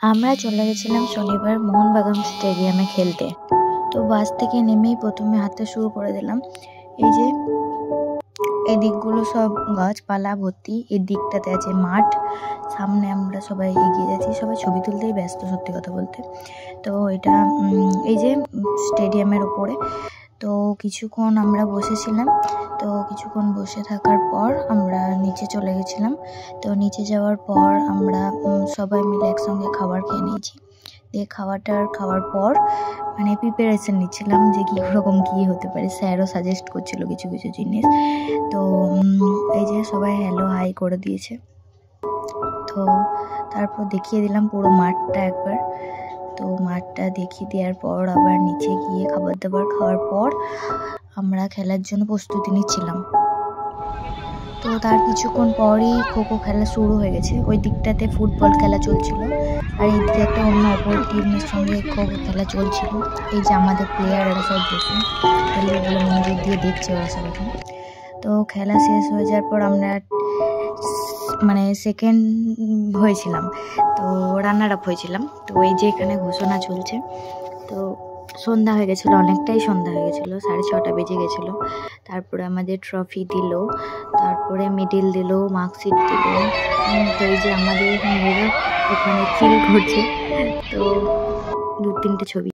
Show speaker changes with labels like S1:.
S1: আমরা চলে গেছিলাম শনিবার মোহনবাগান স্টেডিয়ামে খেলতে। তো বাস থেকে নেমেই প্রথমে হাঁটতে শুরু করে দিলাম। এই যে এই দিকগুলো সব গাছপালা ভর্তি, এই দিকটাতে আছে মাঠ, সামনে আমরা সবাই এগিয়ে যাচ্ছি, সবাই ছবি তুলতেই ব্যস্ত সত্যি কথা বলতে। তো এটা এই যে স্টেডিয়ামের ওপরে। তো কিছুক্ষণ আমরা বসেছিলাম, তো কিছুক্ষণ বসে থাকার পর আমরা নিচে চলে গেছিলাম। তো নিচে যাওয়ার পর আমরা সবাই মিলে একসঙ্গে খাবার খেয়ে নিয়েছি। দিয়ে খাওয়ার পর মানে প্রিপারেশন নিচ্ছিলাম যে কীরকম কী হতে পারে, স্যারও সাজেস্ট করছিল কিছু কিছু জিনিস। তো এই যে সবাই হ্যালো হাই করে দিয়েছে। তো তারপর দেখিয়ে দিলাম পুরো মাঠটা একবার। তো মাঠটা দেখিয়ে দেওয়ার পর আবার নিচে গিয়ে খাবার দাবার খাওয়ার পর আমরা খেলার জন্য প্রস্তুতি নিচ্ছিলাম। তো তার কিছুক্ষণ পরই খোখো খেলা শুরু হয়ে গেছে। ওই দিকটাতে ফুটবল খেলা চলছিল, আর এই দিকে একটা অন্য অপর টিমের সঙ্গে খোখো খেলা চলছিল। এই যে আমাদের প্লেয়াররা সব বসে খেলবে মনোযোগ দিয়ে দেখছে ওরা সব এখন। তো খেলা শেষ হয়ে যাওয়ার পর আমরা মানে সেকেন্ড হয়েছিলাম, তো রানার আপ হয়েছিলাম। তো এই যে এখানে ঘোষণা চলছে। তো সন্ধ্যা হয়ে গেছিলো, অনেকটাই সন্ধ্যা হয়ে গেছিলো, 6:30 বেজে গেছিলো। তারপরে আমাদের ট্রফি দিল, তারপরে মেডেল দিল, মার্কশিট দিল। তো এই যে আমাদের মেয়েরা ওখানে চিল করছে। তো 2-3টে ছবি